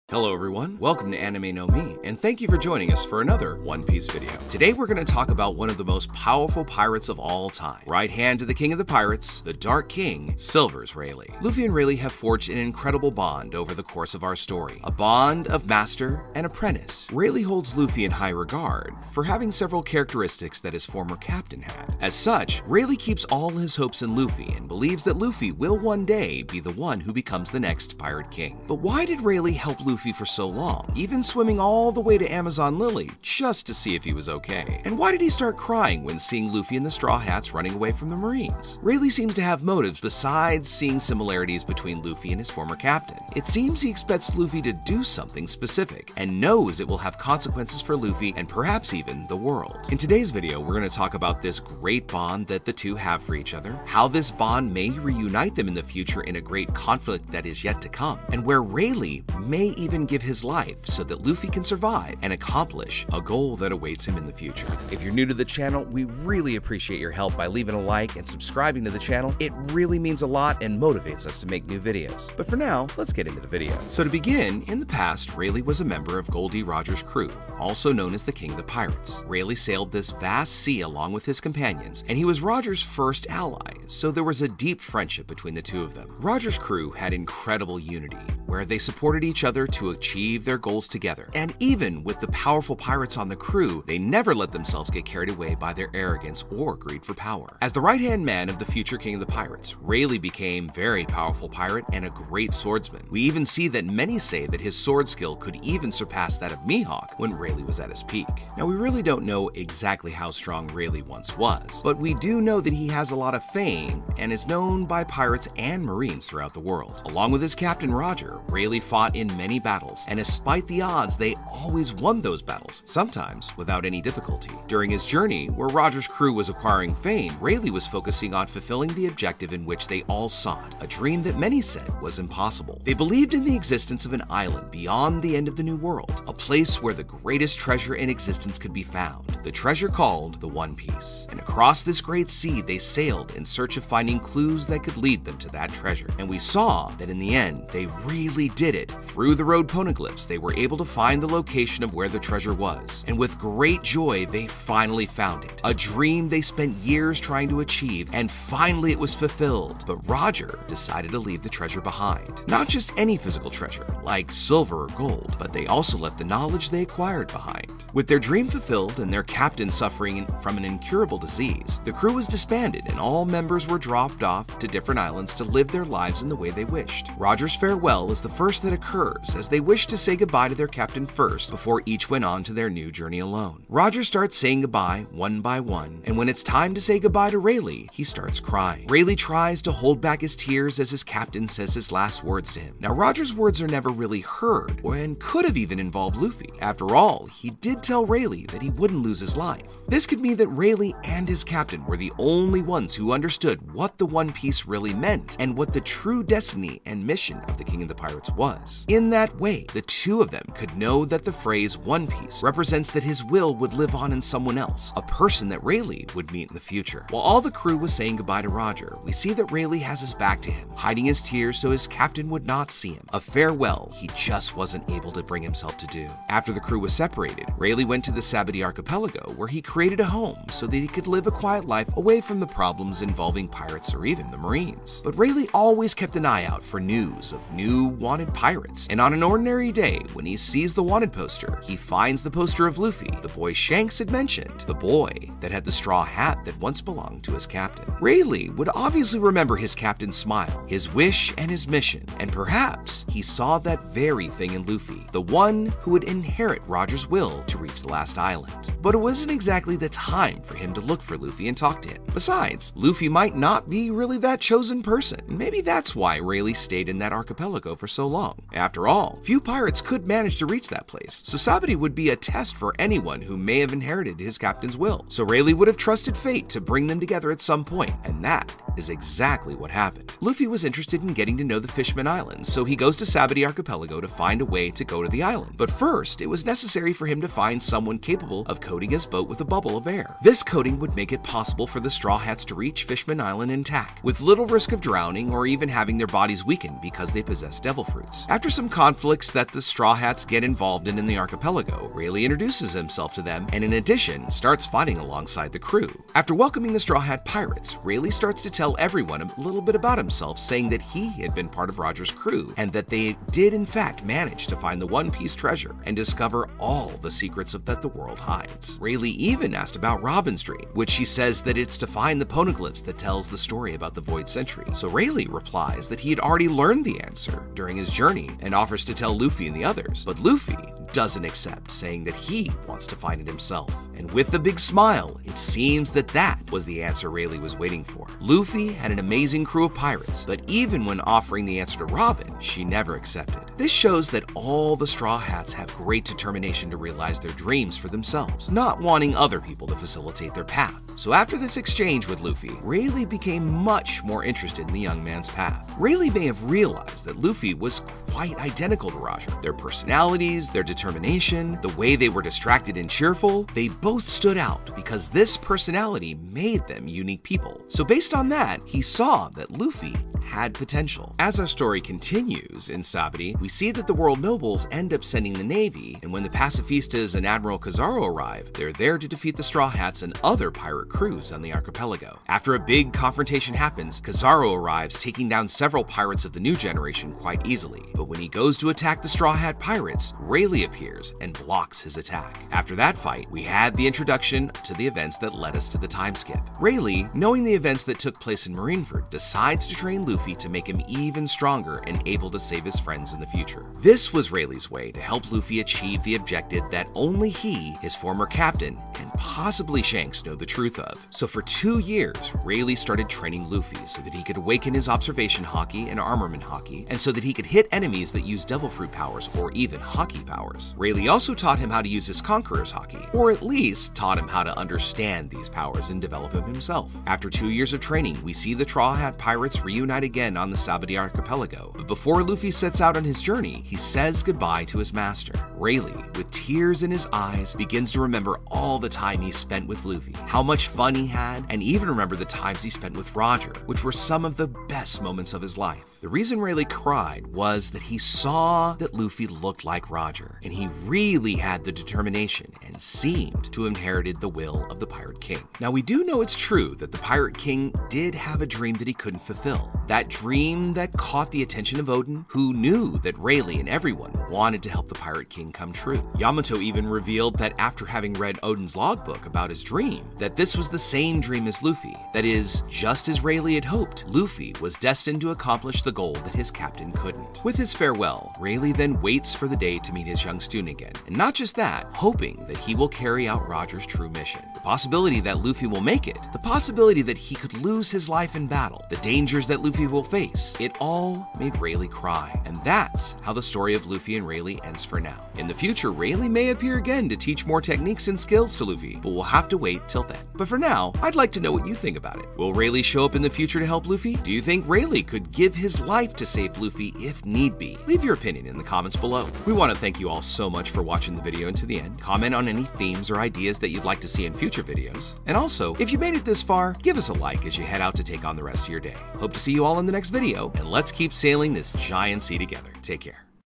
Hello everyone, welcome to Anime No Mi, and thank you for joining us for another One Piece video. Today we're going to talk about one of the most powerful pirates of all time. Right hand to the king of the pirates, the Dark King, Silver's Rayleigh. Luffy and Rayleigh have forged an incredible bond over the course of our story. A bond of master and apprentice. Rayleigh holds Luffy in high regard for having several characteristics that his former captain had. As such, Rayleigh keeps all his hopes in Luffy and believes that Luffy will one day be the one who becomes the next pirate king. But why did Rayleigh help Luffy for so long, even swimming all the way to Amazon Lily just to see if he was okay? And why did he start crying when seeing Luffy and the Straw Hats running away from the Marines? Rayleigh seems to have motives besides seeing similarities between Luffy and his former captain. It seems he expects Luffy to do something specific and knows it will have consequences for Luffy and perhaps even the world. In today's video, we're going to talk about this great bond that the two have for each other, how this bond may reunite them in the future in a great conflict that is yet to come, and where Rayleigh may even give his life so that Luffy can survive and accomplish a goal that awaits him in the future. If you're new to the channel, we really appreciate your help by leaving a like and subscribing to the channel. It really means a lot and motivates us to make new videos. But for now, let's get into the video. So to begin, in the past, Rayleigh was a member of Goldie Roger's crew, also known as the King of the Pirates. Rayleigh sailed this vast sea along with his companions, and he was Roger's first ally, so there was a deep friendship between the two of them. Roger's crew had incredible unity, where they supported each other to achieve their goals together. And even with the powerful pirates on the crew, they never let themselves get carried away by their arrogance or greed for power. As the right-hand man of the future King of the Pirates, Rayleigh became a very powerful pirate and a great swordsman. We even see that many say that his sword skill could even surpass that of Mihawk when Rayleigh was at his peak. Now, we really don't know exactly how strong Rayleigh once was, but we do know that he has a lot of fame and is known by pirates and Marines throughout the world. Along with his captain Roger, Rayleigh fought in many battles, and despite the odds, they always won those battles, sometimes without any difficulty. During his journey, where Roger's crew was acquiring fame, Rayleigh was focusing on fulfilling the objective in which they all sought, a dream that many said was impossible. They believed in the existence of an island beyond the end of the New World, a place where the greatest treasure in existence could be found, the treasure called the One Piece. And across this great sea, they sailed in search of finding clues that could lead them to that treasure. And we saw that in the end, they really did it. Through the road poneglyphs, they were able to find the location of where the treasure was, and with great joy, they finally found it. A dream they spent years trying to achieve, and finally it was fulfilled. But Roger decided to leave the treasure behind. Not just any physical treasure, like silver or gold, but they also left the knowledge they acquired behind. With their dream fulfilled and their captain suffering from an incurable disease, the crew was disbanded and all members were dropped off to different islands to live their lives in the way they wished. Roger's farewell is the first that occurs, as they wish to say goodbye to their captain first before each went on to their new journey alone. Roger starts saying goodbye one by one, and when it's time to say goodbye to Rayleigh, he starts crying. Rayleigh tries to hold back his tears as his captain says his last words to him. Now, Roger's words are never really heard, and could have even involved Luffy. After all, he did tell Rayleigh that he wouldn't lose his life. This could mean that Rayleigh and his captain were the only ones who understood what the One Piece really meant and what the true destiny and mission of the King of the Pirates was. In that way, the two of them could know that the phrase One Piece represents that his will would live on in someone else, a person that Rayleigh would meet in the future. While all the crew was saying goodbye to Roger, we see that Rayleigh has his back to him, hiding his tears so his captain would not see him. A farewell he just wasn't able to bring himself to do. After the crew was separated, Rayleigh went to the Sabati Archipelago, where he created a home so that he could live a quiet life away from the problems involving pirates or even the Marines. But Rayleigh always kept an eye out for news of new wanted pirates, and on an ordinary day, when he sees the wanted poster, he finds the poster of Luffy, the boy Shanks had mentioned, the boy that had the straw hat that once belonged to his captain. Rayleigh would obviously remember his captain's smile, his wish, and his mission, and perhaps he saw that very thing in Luffy, the one who would inherit Roger's will to reach the last island. But it wasn't exactly the time for him to look for Luffy and talk to him. Besides, Luffy might not be really that chosen person, and maybe that's why Rayleigh stayed in that archipelago for so long. After all, few pirates could manage to reach that place, so Sabati would be a test for anyone who may have inherited his captain's will. So Rayleigh would have trusted fate to bring them together at some point, and that is exactly what happened. Luffy was interested in getting to know the Fishman Islands, so he goes to Sabati Archipelago to find a way to go to the island. But first, it was necessary for him to find someone capable of coating his boat with a bubble of air. This coating would make it possible for the Straw Hats to reach Fishman Robin Island intact, with little risk of drowning or even having their bodies weakened because they possess devil fruits. After some conflicts that the Straw Hats get involved in the archipelago, Rayleigh introduces himself to them and in addition starts fighting alongside the crew. After welcoming the Straw Hat pirates, Rayleigh starts to tell everyone a little bit about himself, saying that he had been part of Roger's crew and that they did in fact manage to find the One Piece treasure and discover all the secrets that the world hides. Rayleigh even asked about Robin's dream, which she says that it's to find the poneglyphs that tells the story about the Void Century. So Rayleigh replies that he had already learned the answer during his journey and offers to tell Luffy and the others, but Luffy doesn't accept, saying that he wants to find it himself. And with a big smile, it seems that that was the answer Rayleigh was waiting for. Luffy had an amazing crew of pirates, but even when offering the answer to Robin, she never accepted. This shows that all the Straw Hats have great determination to realize their dreams for themselves, not wanting other people to facilitate their path. So after this exchange with Luffy, Rayleigh became much more interested in the young man's path. Rayleigh may have realized that Luffy was quite identical to Roger. Their personalities, their determination, the way they were distracted and cheerful, they both stood out because this personality made them unique people. So based on that, he saw that Luffy had potential. As our story continues in Sabaody, we see that the world nobles end up sending the navy, and when the pacifistas and Admiral Kizaru arrive, they're there to defeat the Straw Hats and other pirate crews on the archipelago. After a big confrontation happens, Kizaru arrives, taking down several pirates of the new generation quite easily. But when he goes to attack the Straw Hat pirates, Rayleigh appears and blocks his attack. After that fight, we had the introduction to the events that led us to the time skip. Rayleigh, knowing the events that took place in Marineford, decides to train Luffy to make him even stronger and able to save his friends in the future. This was Rayleigh's way to help Luffy achieve the objective that only he, his former captain, and possibly Shanks know the truth of. So for 2 years, Rayleigh started training Luffy so that he could awaken his observation haki and armament haki, and so that he could hit enemies that use devil fruit powers or even haki powers. Rayleigh also taught him how to use his conqueror's haki, or at least taught him how to understand these powers and develop them himself. After 2 years of training, we see the Straw Hat pirates reunite again on the Sabaody archipelago. But before Luffy sets out on his journey, he says goodbye to his master. Rayleigh, with tears in his eyes, begins to remember all the time he spent with Luffy, how much fun he had, and even remember the times he spent with Roger, which were some of the best moments of his life. The reason Rayleigh cried was that he saw that Luffy looked like Roger, and he really had the determination and seemed to have inherited the will of the Pirate King. Now we do know it's true that the Pirate King did have a dream that he couldn't fulfill. That dream that caught the attention of Odin, who knew that Rayleigh and everyone wanted to help the Pirate King come true. Yamato even revealed that after having read Odin's logbook about his dream, that this was the same dream as Luffy. That is, just as Rayleigh had hoped, Luffy was destined to accomplish the goal that his captain couldn't. With his farewell, Rayleigh then waits for the day to meet his young student again. And not just that, hoping that he will carry out Roger's true mission. The possibility that Luffy will make it, the possibility that he could lose his life in battle, the dangers that Luffy will face, it all made Rayleigh cry. And that's how the story of Luffy and Rayleigh ends for now. In the future, Rayleigh may appear again to teach more techniques and skills to Luffy, but we'll have to wait till then. But for now, I'd like to know what you think about it. Will Rayleigh show up in the future to help Luffy? Do you think Rayleigh could give his life to save Luffy if need be? Leave your opinion in the comments below. We want to thank you all so much for watching the video until the end. Comment on any themes or ideas that you'd like to see in future videos. And also, if you made it this far, give us a like as you head out to take on the rest of your day. Hope to see you all in the next video, and let's keep sailing this giant sea together. Take care.